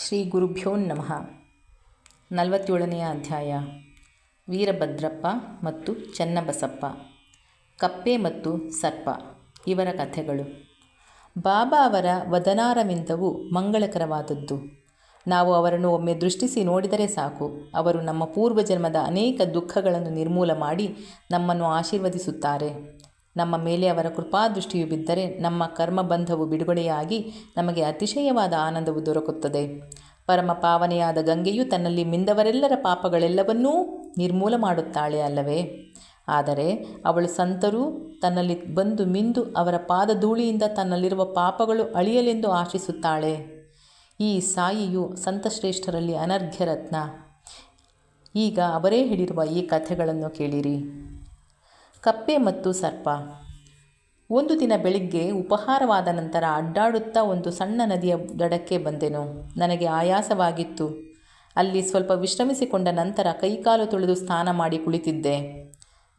ಶ್ರೀ ಗುರುಭ್ಯೋ ನಮಃ. 47ನೆಯ ಅಧ್ಯಾಯ. ವೀರಭದ್ರಪ್ಪ ಮತ್ತು ಚನ್ನಬಸಪ್ಪ. ಕಪ್ಪೆ ಮತ್ತು ಸರ್ಪ ಇವರ ಕಥೆಗಳು. ಬಾಬಾ ಅವರ ವದನಾರವಿಂದವು ಮಂಗಳಕರವಾದದ್ದು. ನಾವು ಅವರನ್ನು ಒಮ್ಮೆ ದೃಷ್ಟಿಸಿ ನೋಡಿದರೆ ಸಾಕು, ಅವರು ನಮ್ಮ ಪೂರ್ವಜನ್ಮದ ಅನೇಕ ದುಃಖಗಳನ್ನು ನಿರ್ಮೂಲ ಮಾಡಿ ನಮ್ಮನ್ನು ಆಶೀರ್ವದಿಸುತ್ತಾರೆ. ನಮ್ಮ ಮೇಲೆ ಅವರ ಕೃಪಾದೃಷ್ಟಿಯು ಬಿದ್ದರೆ ನಮ್ಮ ಕರ್ಮಬಂಧವು ಬಿಡುಗಡೆಯಾಗಿ ನಮಗೆ ಅತಿಶಯವಾದ ಆನಂದವು ದೊರಕುತ್ತದೆ. ಪರಮ ಪಾವನೆಯಾದ ಗಂಗೆಯು ತನ್ನಲ್ಲಿ ಮಿಂದವರೆಲ್ಲರ ಪಾಪಗಳೆಲ್ಲವನ್ನೂ ನಿರ್ಮೂಲ ಮಾಡುತ್ತಾಳೆ ಅಲ್ಲವೇ? ಆದರೆ ಅವಳು ಸಂತರು ತನ್ನಲ್ಲಿ ಬಂದು ಮಿಂದು ಅವರ ಪಾದಧೂಳಿಯಿಂದ ತನ್ನಲ್ಲಿರುವ ಪಾಪಗಳು ಅಳಿಯಲೆಂದು ಆಶಿಸುತ್ತಾಳೆ. ಈ ಸಾಯಿಯು ಸಂತಶ್ರೇಷ್ಠರಲ್ಲಿ ಅನರ್ಘ್ಯ ರತ್ನ. ಈಗ ಅವರೇ ಹೇಳಿರುವ ಈ ಕಥೆಗಳನ್ನು ಕೇಳಿರಿ. ಕಪ್ಪೆ ಮತ್ತು ಸರ್ಪ. ಒಂದು ದಿನ ಬೆಳಿಗ್ಗೆ ಉಪಹಾರವಾದ ನಂತರ ಅಡ್ಡಾಡುತ್ತಾ ಒಂದು ಸಣ್ಣ ನದಿಯ ದಡಕ್ಕೆ ಬಂದೆನು. ನನಗೆ ಆಯಾಸವಾಗಿತ್ತು. ಅಲ್ಲಿ ಸ್ವಲ್ಪ ವಿಶ್ರಮಿಸಿಕೊಂಡ ನಂತರ ಕೈಕಾಲು ತೊಳೆದು ಸ್ನಾನ ಮಾಡಿ ಕುಳಿತಿದ್ದೆ.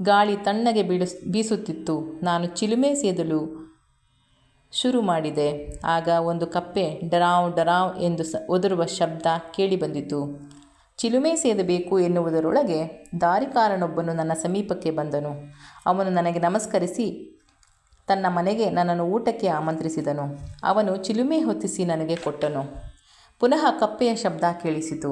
ಗಾಳಿ ತಣ್ಣಗೆ ಬೀಸುತ್ತಿತ್ತು. ನಾನು ಚಿಲುಮೆ ಸೇದಲು ಶುರು ಮಾಡಿದೆ. ಆಗ ಒಂದು ಕಪ್ಪೆ ಡರಾವ್ ಡರಾವ್ ಎಂದು ಒದರುವ ಶಬ್ದ ಕೇಳಿಬಂದಿತು. ಚಿಲುಮೆ ಸೇದಬೇಕು ಎನ್ನುವುದರೊಳಗೆ ದಾರಿಕಾರನೊಬ್ಬನು ನನ್ನ ಸಮೀಪಕ್ಕೆ ಬಂದನು. ಅವನು ನನಗೆ ನಮಸ್ಕರಿಸಿ ತನ್ನ ಮನೆಗೆ ನನ್ನನ್ನು ಊಟಕ್ಕೆ ಆಮಂತ್ರಿಸಿದನು. ಅವನು ಚಿಲುಮೆ ಹೊತ್ತಿಸಿ ನನಗೆ ಕೊಟ್ಟನು. ಪುನಃ ಕಪ್ಪೆಯ ಶಬ್ದ ಕೇಳಿಸಿತು.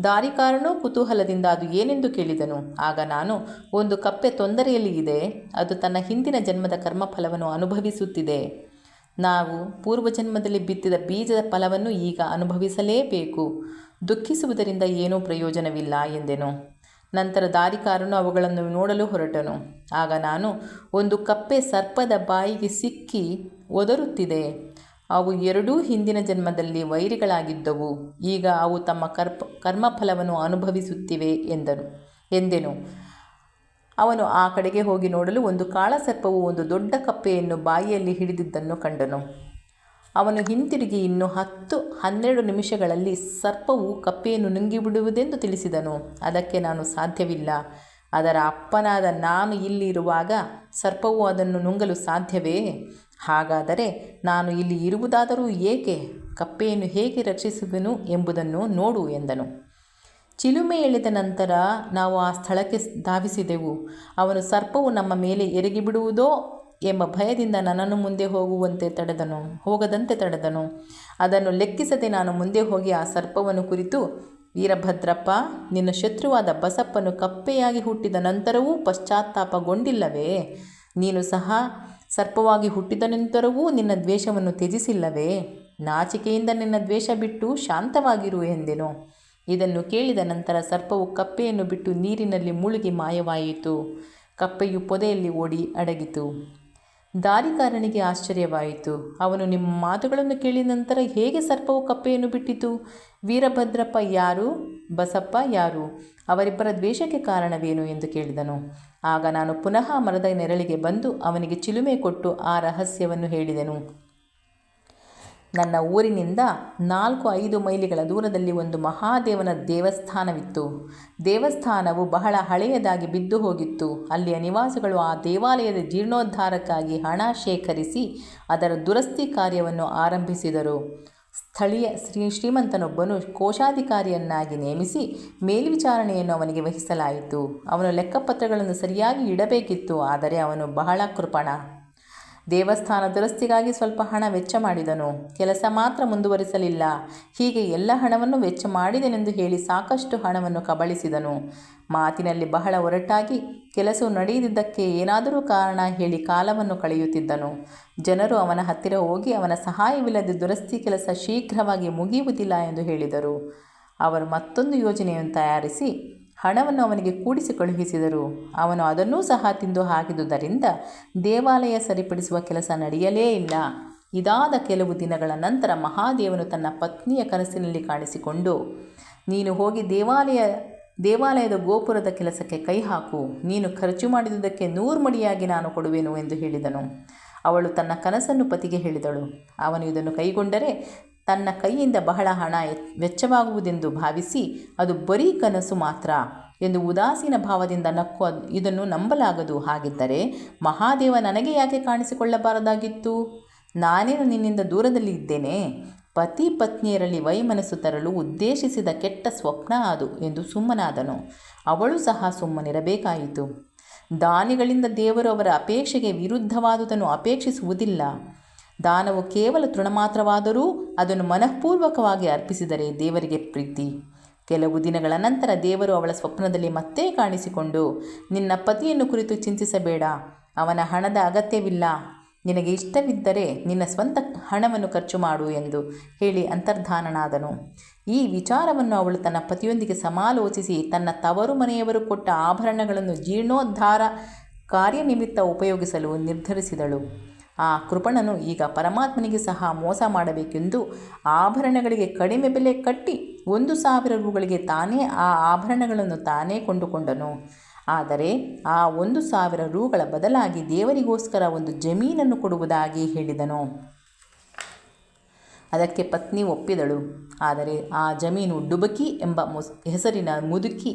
ದಾರಿಕಾರನೂ ಕುತೂಹಲದಿಂದ ಅದು ಏನೆಂದು ಕೇಳಿದನು. ಆಗ ನಾನು, ಒಂದು ಕಪ್ಪೆ ತೊಂದರೆಯಲ್ಲಿ ಇದೆ. ಅದು ತನ್ನ ಹಿಂದಿನ ಜನ್ಮದ ಕರ್ಮಫಲವನ್ನು ಅನುಭವಿಸುತ್ತಿದೆ. ನಾವು ಪೂರ್ವಜನ್ಮದಲ್ಲಿ ಬಿತ್ತಿದ ಬೀಜದ ಫಲವನ್ನು ಈಗ ಅನುಭವಿಸಲೇಬೇಕು. ದುಃಖಿಸುವುದರಿಂದ ಏನೂ ಪ್ರಯೋಜನವಿಲ್ಲ ಎಂದೆನು. ನಂತರ ದಾರಿಕಾರನು ಅವುಗಳನ್ನು ನೋಡಲು ಹೊರಟನು. ಆಗ ನಾನು, ಒಂದು ಕಪ್ಪೆ ಸರ್ಪದ ಬಾಯಿಗೆ ಸಿಕ್ಕಿ ಒದರುತ್ತಿದೆ. ಅವು ಎರಡೂ ಹಿಂದಿನ ಜನ್ಮದಲ್ಲಿ ವೈರಿಗಳಾಗಿದ್ದವು. ಈಗ ಅವು ತಮ್ಮ ಕರ್ಮಫಲವನ್ನು ಅನುಭವಿಸುತ್ತಿವೆ ಎಂದೆನು. ಅವನು ಆ ಕಡೆಗೆ ಹೋಗಿ ನೋಡಲು ಒಂದು ಕಾಳಸರ್ಪವು ಒಂದು ದೊಡ್ಡ ಕಪ್ಪೆಯನ್ನು ಬಾಯಿಯಲ್ಲಿ ಹಿಡಿದಿದ್ದನ್ನು ಕಂಡನು. ಅವನು ಹಿಂತಿರುಗಿ ಇನ್ನು 10-12 ನಿಮಿಷಗಳಲ್ಲಿ ಸರ್ಪವು ಕಪ್ಪೆಯನ್ನು ನುಂಗಿಬಿಡುವುದೆಂದು ತಿಳಿಸಿದನು. ಅದಕ್ಕೆ ನಾನು, ಸಾಧ್ಯವಿಲ್ಲ. ಅದರ ಅಪ್ಪನಾದ ನಾನು ಇಲ್ಲಿ ಇರುವಾಗ ಸರ್ಪವು ಅದನ್ನು ನುಂಗಲು ಸಾಧ್ಯವೇ? ಹಾಗಾದರೆ ನಾನು ಇಲ್ಲಿ ಇರುವುದಾದರೂ ಏಕೆ? ಕಪ್ಪೆಯನ್ನು ಹೇಗೆ ರಕ್ಷಿಸುವೆನು ಎಂಬುದನ್ನು ನೋಡು ಎಂದನು. ಚಿಲುಮೆ ಎಳೆದ ನಂತರ ನಾವು ಆ ಸ್ಥಳಕ್ಕೆ ಧಾವಿಸಿದೆವು. ಅವನು ಸರ್ಪವು ನಮ್ಮ ಮೇಲೆ ಎರಗಿಬಿಡುವುದೋ ಎಂಬ ಭಯದಿಂದ ನನ್ನನ್ನು ಮುಂದೆ ಹೋಗದಂತೆ ತಡೆದನು. ಅದನ್ನು ಲೆಕ್ಕಿಸದೆ ನಾನು ಮುಂದೆ ಹೋಗಿ ಆ ಸರ್ಪವನ್ನು ಕುರಿತು, ವೀರಭದ್ರಪ್ಪ, ನಿನ್ನ ಶತ್ರುವಾದ ಬಸಪ್ಪನು ಕಪ್ಪೆಯಾಗಿ ಹುಟ್ಟಿದ ನಂತರವೂ ಪಶ್ಚಾತ್ತಾಪಗೊಂಡಿಲ್ಲವೇ? ನೀನು ಸಹ ಸರ್ಪವಾಗಿ ಹುಟ್ಟಿದ ನಂತರವೂ ನಿನ್ನ ದ್ವೇಷವನ್ನು ತ್ಯಜಿಸಿಲ್ಲವೇ? ನಾಚಿಕೆಯಿಂದ ನಿನ್ನ ದ್ವೇಷ ಬಿಟ್ಟು ಶಾಂತವಾಗಿರು ಎಂದೆನು. ಇದನ್ನು ಕೇಳಿದ ನಂತರ ಸರ್ಪವು ಕಪ್ಪೆಯನ್ನು ಬಿಟ್ಟು ನೀರಿನಲ್ಲಿ ಮುಳುಗಿ ಮಾಯವಾಯಿತು. ಕಪ್ಪೆಯು ಪೊದೆಯಲ್ಲಿ ಓಡಿ ಅಡಗಿತು. ದಾರಿಕಾರನಿಗೆ ಆಶ್ಚರ್ಯವಾಯಿತು. ಅವನು, ನಿಮ್ಮ ಮಾತುಗಳನ್ನು ಕೇಳಿದ ನಂತರ ಹೇಗೆ ಸರ್ಪವು ಕಪ್ಪೆಯನ್ನು ಬಿಟ್ಟಿತು? ವೀರಭದ್ರಪ್ಪ ಯಾರು? ಬಸಪ್ಪ ಯಾರು? ಅವರಿಬ್ಬರ ದ್ವೇಷಕ್ಕೆ ಕಾರಣವೇನು ಎಂದು ಕೇಳಿದನು. ಆಗ ನಾನು ಪುನಃ ಮರದ ನೆರಳಿಗೆ ಬಂದು ಅವನಿಗೆ ಚಿಲುಮೆ ಕೊಟ್ಟು ಆ ರಹಸ್ಯವನ್ನು ಹೇಳಿದೆನು. ನನ್ನ ಊರಿನಿಂದ 4-5 ಮೈಲಿಗಳ ದೂರದಲ್ಲಿ ಒಂದು ಮಹಾದೇವನ ದೇವಸ್ಥಾನವಿತ್ತು. ದೇವಸ್ಥಾನವು ಬಹಳ ಹಳೆಯದಾಗಿ ಬಿದ್ದು ಹೋಗಿತ್ತು. ಅಲ್ಲಿಯ ನಿವಾಸಿಗಳು ಆ ದೇವಾಲಯದ ಜೀರ್ಣೋದ್ಧಾರಕ್ಕಾಗಿ ಹಣ ಶೇಖರಿಸಿ ಅದರ ದುರಸ್ತಿ ಕಾರ್ಯವನ್ನು ಆರಂಭಿಸಿದರು. ಸ್ಥಳೀಯ ಶ್ರೀಮಂತನೊಬ್ಬನು ಕೋಶಾಧಿಕಾರಿಯನ್ನಾಗಿ ನೇಮಿಸಿ ಮೇಲ್ವಿಚಾರಣೆಯನ್ನು ಅವನಿಗೆ ವಹಿಸಲಾಯಿತು. ಅವನು ಲೆಕ್ಕಪತ್ರಗಳನ್ನು ಸರಿಯಾಗಿ ಇಡಬೇಕಿತ್ತು. ಆದರೆ ಅವನು ಬಹಳ ಕೃಪಣ. ದೇವಸ್ಥಾನ ದುರಸ್ತಿಗಾಗಿ ಸ್ವಲ್ಪ ಹಣ ವೆಚ್ಚ ಮಾಡಿದನು. ಕೆಲಸ ಮಾತ್ರ ಮುಂದುವರಿಸಲಿಲ್ಲ. ಹೀಗೆ ಎಲ್ಲ ಹಣವನ್ನು ವೆಚ್ಚ ಮಾಡಿದೆನೆಂದು ಹೇಳಿ ಸಾಕಷ್ಟು ಹಣವನ್ನು ಕಬಳಿಸಿದನು. ಮಾತಿನಲ್ಲಿ ಬಹಳ ಒರಟಾಗಿ ಕೆಲಸವು ನಡೆಯದಿದ್ದಕ್ಕೆ ಏನಾದರೂ ಕಾರಣ ಹೇಳಿ ಕಾಲವನ್ನು ಕಳೆಯುತ್ತಿದ್ದನು. ಜನರು ಅವನ ಹತ್ತಿರ ಹೋಗಿ ಅವನ ಸಹಾಯವಿಲ್ಲದೆ ದುರಸ್ತಿ ಕೆಲಸ ಶೀಘ್ರವಾಗಿ ಮುಗಿಯುವುದಿಲ್ಲ ಎಂದು ಹೇಳಿದರು. ಅವರು ಮತ್ತೊಂದು ಯೋಜನೆಯನ್ನು ತಯಾರಿಸಿ ಹಣವನ್ನು ಅವನಿಗೆ ಕೂಡಿಸಿ ಕಳುಹಿಸಿದರು. ಅವನು ಅದನ್ನೂ ಸಹ ತಿಂದು ಹಾಕಿದುದರಿಂದ ದೇವಾಲಯ ಸರಿಪಡಿಸುವ ಕೆಲಸ ನಡೆಯಲೇ ಇಲ್ಲ. ಇದಾದ ಕೆಲವು ದಿನಗಳ ನಂತರ ಮಹಾದೇವನು ತನ್ನ ಪತ್ನಿಯ ಕನಸಿನಲ್ಲಿ ಕಾಣಿಸಿಕೊಂಡು, ನೀನು ಹೋಗಿ ದೇವಾಲಯದ ಗೋಪುರದ ಕೆಲಸಕ್ಕೆ ಕೈ ಹಾಕು. ನೀನು ಖರ್ಚು ಮಾಡಿದುದಕ್ಕೆ 100 ಮಡಿಯಾಗಿ ನಾನು ಕೊಡುವೆನು ಎಂದು ಹೇಳಿದನು. ಅವಳು ತನ್ನ ಕನಸನ್ನು ಪತಿಗೆ ಹೇಳಿದಳು. ಅವನು ಇದನ್ನು ಕೈಗೊಂಡರೆ ತನ್ನ ಕೈಯಿಂದ ಬಹಳ ಹಣ ವೆಚ್ಚವಾಗುವುದೆಂದು ಭಾವಿಸಿ, ಅದು ಬರೀ ಕನಸು ಮಾತ್ರ ಎಂದು ಉದಾಸೀನ ಭಾವದಿಂದ ನಕ್ಕು ಇದನ್ನು ನಂಬಲಾಗದು. ಹಾಗಿದ್ದರೆ ಮಹಾದೇವ ನನಗೆ ಯಾಕೆ ಕಾಣಿಸಿಕೊಳ್ಳಬಾರದಾಗಿತ್ತು? ನಾನೇನು ನಿನ್ನಿಂದ ದೂರದಲ್ಲಿ ಇದ್ದೇನೆ? ಪತಿ ಪತ್ನಿಯರಲ್ಲಿ ವೈಮನಸ್ಸು ತರಲು ಉದ್ದೇಶಿಸಿದ ಕೆಟ್ಟ ಸ್ವಪ್ನ ಅದು ಎಂದು ಸುಮ್ಮನಾದನು. ಅವಳು ಸಹ ಸುಮ್ಮನಿರಬೇಕಾಯಿತು. ದಾನಿಗಳಿಂದ ದೇವರು ಅವರ ಅಪೇಕ್ಷೆಗೆ ವಿರುದ್ಧವಾದುದನ್ನು ಅಪೇಕ್ಷಿಸುವುದಿಲ್ಲ. ದಾನವು ಕೇವಲ ತೃಣಮಾತ್ರವಾದರೂ ಅದನ್ನು ಮನಃಪೂರ್ವಕವಾಗಿ ಅರ್ಪಿಸಿದರೆ ದೇವರಿಗೆ ಪ್ರೀತಿ. ಕೆಲವು ದಿನಗಳ ನಂತರ ದೇವರು ಅವಳ ಸ್ವಪ್ನದಲ್ಲಿ ಮತ್ತೆ ಕಾಣಿಸಿಕೊಂಡು, ನಿನ್ನ ಪತಿಯನ್ನು ಕುರಿತು ಚಿಂತಿಸಬೇಡ, ಅವನ ಹಣದ ಅಗತ್ಯವಿಲ್ಲ, ನಿನಗೆ ಇಷ್ಟವಿದ್ದರೆ ನಿನ್ನ ಸ್ವಂತ ಹಣವನ್ನು ಖರ್ಚು ಮಾಡು ಎಂದು ಹೇಳಿ ಅಂತರ್ಧಾನನಾದನು. ಈ ವಿಚಾರವನ್ನು ಅವಳು ತನ್ನ ಪತಿಯೊಂದಿಗೆ ಸಮಾಲೋಚಿಸಿ ತನ್ನ ತವರು ಮನೆಯವರು ಕೊಟ್ಟ ಆಭರಣಗಳನ್ನು ಜೀರ್ಣೋದ್ಧಾರ ಕಾರ್ಯನಿಮಿತ್ತ ಉಪಯೋಗಿಸಲು ನಿರ್ಧರಿಸಿದಳು. ಆ ಕೃಪಣನು ಈಗ ಪರಮಾತ್ಮನಿಗೆ ಸಹ ಮೋಸ ಮಾಡಬೇಕೆಂದು ಆಭರಣಗಳಿಗೆ ಕಡಿಮೆ ಬೆಲೆ ಕಟ್ಟಿ 1,000 ರೂಗಳಿಗೆ ತಾನೇ ಆ ಆಭರಣಗಳನ್ನು ತಾನೇ ಕೊಂಡುಕೊಂಡನು. ಆದರೆ ಆ 1,000 ರೂಗಳ ಬದಲಾಗಿ ದೇವರಿಗೋಸ್ಕರ ಒಂದು ಜಮೀನನ್ನು ಕೊಡುವುದಾಗಿ ಹೇಳಿದನು. ಅದಕ್ಕೆ ಪತ್ನಿ ಒಪ್ಪಿದಳು. ಆದರೆ ಆ ಜಮೀನು ಡುಬಕಿ ಎಂಬ ಹೆಸರಿನ ಮುದುಕಿ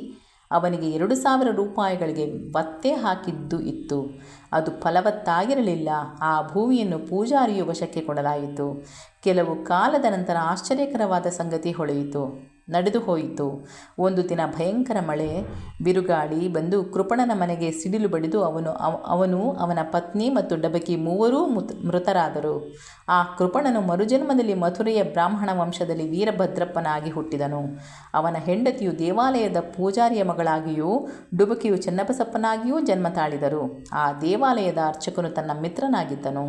ಅವನಿಗೆ 2,000 ರೂಪಾಯಿಗಳಿಗೆ ಒತ್ತೆ ಹಾಕಿದ್ದು ಇತ್ತು. ಅದು ಫಲವತ್ತಾಗಿರಲಿಲ್ಲ. ಆ ಭೂಮಿಯನ್ನು ಪೂಜಾರಿಯು ವಶಕ್ಕೆ ಕೊಡಲಾಯಿತು. ಕೆಲವು ಕಾಲದ ನಂತರ ಆಶ್ಚರ್ಯಕರವಾದ ಸಂಗತಿ ನಡೆದು ಹೋಯಿತು. ಒಂದು ದಿನ ಭಯಂಕರ ಮಳೆ ಬಿರುಗಾಳಿ ಬಂದು ಕೃಪಣನ ಮನೆಗೆ ಸಿಡಿಲು ಬಡಿದು ಅವನು ಅವನ ಪತ್ನಿ ಮತ್ತು ಡಬಕಿ ಮೂವರೂ ಮೃತರಾದರು. ಆ ಕೃಪಣನು ಮರುಜನ್ಮದಲ್ಲಿ ಮಥುರೆಯ ಬ್ರಾಹ್ಮಣ ವಂಶದಲ್ಲಿ ವೀರಭದ್ರಪ್ಪನಾಗಿ ಹುಟ್ಟಿದನು. ಅವನ ಹೆಂಡತಿಯು ದೇವಾಲಯದ ಪೂಜಾರಿಯ ಮಗಳಾಗಿಯೂ ಡುಬಕಿಯು ಚೆನ್ನಬಸಪ್ಪನಾಗಿಯೂ ಜನ್ಮ ತಾಳಿದರು. ಆ ದೇವಾಲಯದ ಅರ್ಚಕನು ತನ್ನ ಮಿತ್ರನಾಗಿದ್ದನು.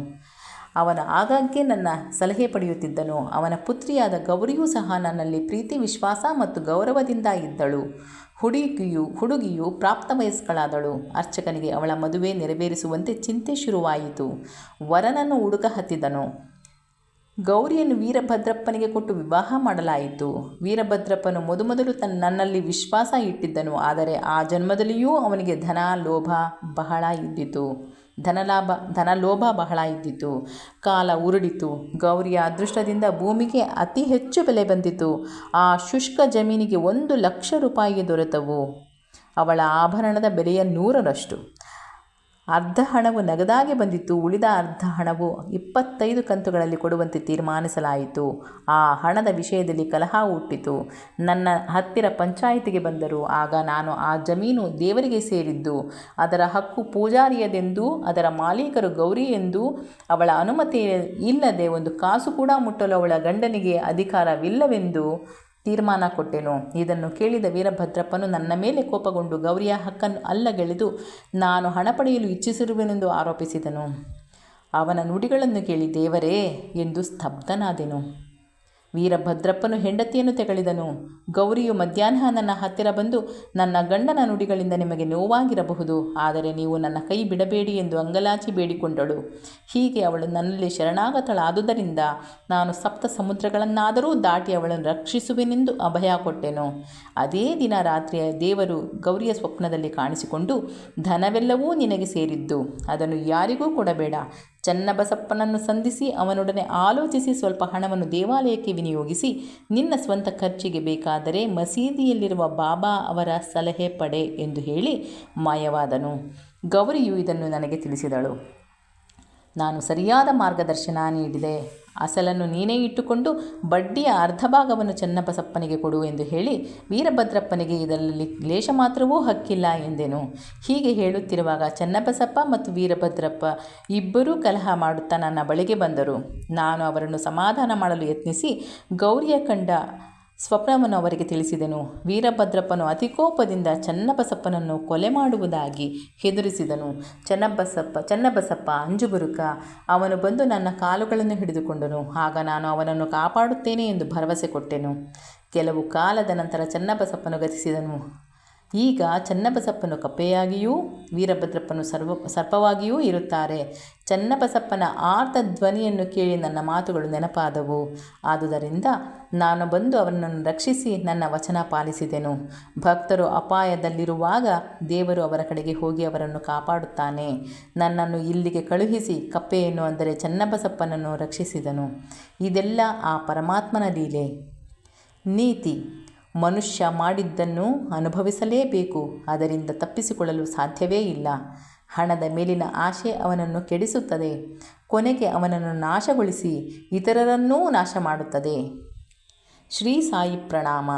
ಅವನು ಆಗಾಗ್ಗೆ ನನ್ನ ಸಲಹೆ ಪಡೆಯುತ್ತಿದ್ದನು. ಅವನ ಪುತ್ರಿಯಾದ ಗೌರಿಯೂ ಸಹ ನನ್ನಲ್ಲಿ ಪ್ರೀತಿ ವಿಶ್ವಾಸ ಮತ್ತು ಗೌರವದಿಂದ ಇದ್ದಳು. ಹುಡುಗಿಯು ಪ್ರಾಪ್ತವಯಸ್ಕಳಾದಳು. ಅರ್ಚಕನಿಗೆ ಅವಳ ಮದುವೆ ನೆರವೇರಿಸುವಂತೆ ಚಿಂತೆ ಶುರುವಾಯಿತು. ವರನನ್ನು ಹುಡುಕ ಹತ್ತಿದನು. ಗೌರಿಯನ್ನು ವೀರಭದ್ರಪ್ಪನಿಗೆ ಕೊಟ್ಟು ವಿವಾಹ ಮಾಡಲಾಯಿತು. ವೀರಭದ್ರಪ್ಪನು ಮೊದಲು ನನ್ನಲ್ಲಿ ವಿಶ್ವಾಸ ಇಟ್ಟಿದ್ದನು. ಆದರೆ ಆ ಜನ್ಮದಲ್ಲಿಯೂ ಅವನಿಗೆ ಧನಲೋಭ ಬಹಳ ಇದ್ದಿತು. ಕಾಲ ಉರುಳಿತು. ಗೌರಿಯ ಅದೃಷ್ಟದಿಂದ ಭೂಮಿಗೆ ಅತಿ ಹೆಚ್ಚು ಬೆಲೆ ಬಂದಿತು. ಆ ಶುಷ್ಕ ಜಮೀನಿಗೆ 1,00,000 ರೂಪಾಯಿಗೆ ದೊರೆತವು. ಅವಳ ಆಭರಣದ ಬೆಲೆಯ 100ರಷ್ಟು. ಅರ್ಧ ಹಣವು ನಗದಾಗಿ ಬಂದಿತ್ತು. ಉಳಿದ ಅರ್ಧ ಹಣವು 25 ಕಂತುಗಳಲ್ಲಿ ಕೊಡುವಂತೆ ತೀರ್ಮಾನಿಸಲಾಯಿತು. ಆ ಹಣದ ವಿಷಯದಲ್ಲಿ ಕಲಹ ಹುಟ್ಟಿತು. ನನ್ನ ಹತ್ತಿರ ಪಂಚಾಯಿತಿಗೆ ಬಂದರು. ಆಗ ನಾನು ಆ ಜಮೀನು ದೇವರಿಗೆ ಸೇರಿದ್ದು, ಅದರ ಹಕ್ಕು ಪೂಜಾರಿಯದೆಂದೂ ಅದರ ಮಾಲೀಕರು ಗೌರಿ ಎಂದು ಅವಳ ಅನುಮತಿ ಇಲ್ಲದೆ ಒಂದು ಕಾಸು ಕೂಡ ಮುಟ್ಟಲು ಅವಳ ಗಂಡನಿಗೆ ಅಧಿಕಾರವಿಲ್ಲವೆಂದು ತೀರ್ಮಾನ ಕೊಟ್ಟೆನು. ಇದನ್ನು ಕೇಳಿದ ವೀರಭದ್ರಪ್ಪನು ನನ್ನ ಮೇಲೆ ಕೋಪಗೊಂಡು ಗೌರಿಯ ಹಕ್ಕನ್ನು ಅಲ್ಲಗೆಳೆದು ನಾನು ಹಣ ಪಡೆಯಲು ಇಚ್ಛಿಸಿರುವೆನೆಂದು ಆರೋಪಿಸಿದನು. ಅವನ ನುಡಿಗಳನ್ನು ಕೇಳಿ ದೇವರೇ ಎಂದು ಸ್ತಬ್ಧನಾದೆನು. ವೀರಭದ್ರಪ್ಪನು ಹೆಂಡತಿಯನ್ನು ತೆಗಳಿದನು. ಗೌರಿಯು ಮಧ್ಯಾಹ್ನ ನನ್ನ ಹತ್ತಿರ ಬಂದು, ನನ್ನ ಗಂಡನ ನುಡಿಗಳಿಂದ ನಿಮಗೆ ನೋವಾಗಿರಬಹುದು, ಆದರೆ ನೀವು ನನ್ನ ಕೈ ಬಿಡಬೇಡಿ ಎಂದು ಅಂಗಲಾಚಿ ಬೇಡಿಕೊಂಡಳು. ಹೀಗೆ ಅವಳು ನನ್ನಲ್ಲಿ ಶರಣಾಗತಳಾದುದರಿಂದ ನಾನು 7 ಸಮುದ್ರಗಳನ್ನಾದರೂ ದಾಟಿ ಅವಳನ್ನು ರಕ್ಷಿಸುವೆನೆಂದು ಅಭಯ ಕೊಟ್ಟೆನು. ಅದೇ ದಿನ ರಾತ್ರಿಯ ದೇವರು ಗೌರಿಯ ಸ್ವಪ್ನದಲ್ಲಿ ಕಾಣಿಸಿಕೊಂಡು, ಧನವೆಲ್ಲವೂ ನಿನಗೆ ಸೇರಿದ್ದು, ಅದನ್ನು ಯಾರಿಗೂ ಕೊಡಬೇಡ. ಚೆನ್ನಬಸಪ್ಪನನ್ನು ಸಂಧಿಸಿ ಅವನೊಡನೆ ಆಲೋಚಿಸಿ ಸ್ವಲ್ಪ ಹಣವನ್ನು ದೇವಾಲಯಕ್ಕೆ ವಿನಿಯೋಗಿಸಿ ನಿನ್ನ ಸ್ವಂತ ಖರ್ಚಿಗೆ ಬೇಕಾದರೆ ಮಸೀದಿಯಲ್ಲಿರುವ ಬಾಬಾ ಅವರ ಸಲಹೆ ಪಡೆ ಎಂದು ಹೇಳಿ ಮಾಯವಾದನು. ಗೌರಿಯು ಇದನ್ನು ನನಗೆ ತಿಳಿಸಿದಳು. ನಾನು ಸರಿಯಾದ ಮಾರ್ಗದರ್ಶನ ನೀಡಿದೆ. ಅಸಲನ್ನು ನೀನೇ ಇಟ್ಟುಕೊಂಡು ಬಡ್ಡಿಯ ಅರ್ಧ ಭಾಗವನ್ನು ಚೆನ್ನಬಸಪ್ಪನಿಗೆ ಕೊಡು ಎಂದು ಹೇಳಿ ವೀರಭದ್ರಪ್ಪನಿಗೆ ಇದರಲ್ಲಿ ಲೇಷ ಮಾತ್ರವೂ ಹಕ್ಕಿಲ್ಲ ಎಂದೆನು. ಹೀಗೆ ಹೇಳುತ್ತಿರುವಾಗ ಚೆನ್ನಬಸಪ್ಪ ಮತ್ತು ವೀರಭದ್ರಪ್ಪ ಇಬ್ಬರೂ ಕಲಹ ಮಾಡುತ್ತಾ ನನ್ನ ಬಳಿಗೆ ಬಂದರು. ನಾನು ಅವರನ್ನು ಸಮಾಧಾನ ಮಾಡಲು ಯತ್ನಿಸಿ ಗೌರಿಯ ಕಂಡ ಸ್ವಪ್ನವನ್ನು ಅವರಿಗೆ ತಿಳಿಸಿದೆನು. ವೀರಭದ್ರಪ್ಪನು ಅತಿಕೋಪದಿಂದ ಚೆನ್ನಬಸಪ್ಪನನ್ನು ಕೊಲೆ ಮಾಡುವುದಾಗಿ ಹೆದರಿಸಿದನು. ಚೆನ್ನಬಸಪ್ಪ ಅಂಜುಬುರುಕ. ಅವನು ಬಂದು ನನ್ನ ಕಾಲುಗಳನ್ನು ಹಿಡಿದುಕೊಂಡನು. ಆಗ ನಾನು ಅವನನ್ನು ಕಾಪಾಡುತ್ತೇನೆ ಎಂದು ಭರವಸೆ ಕೊಟ್ಟೆನು. ಕೆಲವು ಕಾಲದ ನಂತರ ಚೆನ್ನಬಸಪ್ಪನು ಗತಿಸಿದನು. ಈಗ ಚೆನ್ನಬಸಪ್ಪನು ಕಪ್ಪೆಯಾಗಿಯೂ ವೀರಭದ್ರಪ್ಪನು ಸರ್ಪವಾಗಿಯೂ ಇರುತ್ತಾರೆ. ಚೆನ್ನಬಸಪ್ಪನ ಆರ್ತ ಧ್ವನಿಯನ್ನು ಕೇಳಿ ನನ್ನ ಮಾತುಗಳು ನೆನಪಾದವು. ಆದುದರಿಂದ ನಾನು ಬಂದು ಅವರನ್ನು ರಕ್ಷಿಸಿ ನನ್ನ ವಚನ ಪಾಲಿಸಿದೆನು. ಭಕ್ತರು ಅಪಾಯದಲ್ಲಿರುವಾಗ ದೇವರು ಅವರ ಕಡೆಗೆ ಹೋಗಿ ಅವರನ್ನು ಕಾಪಾಡುತ್ತಾನೆ. ನನ್ನನ್ನು ಇಲ್ಲಿಗೆ ಕಳುಹಿಸಿ ಕಪ್ಪೆಯನ್ನು ಅಂದರೆ ಚೆನ್ನಬಸಪ್ಪನನ್ನು ರಕ್ಷಿಸಿದನು. ಇದೆಲ್ಲ ಆ ಪರಮಾತ್ಮನ ಲೀಲೆ. ನೀತಿ: ಮನುಷ್ಯ ಮಾಡಿದ್ದನ್ನು ಅನುಭವಿಸಲೇಬೇಕು. ಅದರಿಂದ ತಪ್ಪಿಸಿಕೊಳ್ಳಲು ಸಾಧ್ಯವೇ ಇಲ್ಲ. ಹಣದ ಮೇಲಿನ ಆಶೆ ಅವನನ್ನು ಕೆಡಿಸುತ್ತದೆ. ಕೊನೆಗೆ ಅವನನ್ನು ನಾಶಗೊಳಿಸಿ ಇತರರನ್ನೂ ನಾಶ ಮಾಡುತ್ತದೆ. ಶ್ರೀ ಸಾಯಿ ಪ್ರಣಾಮ.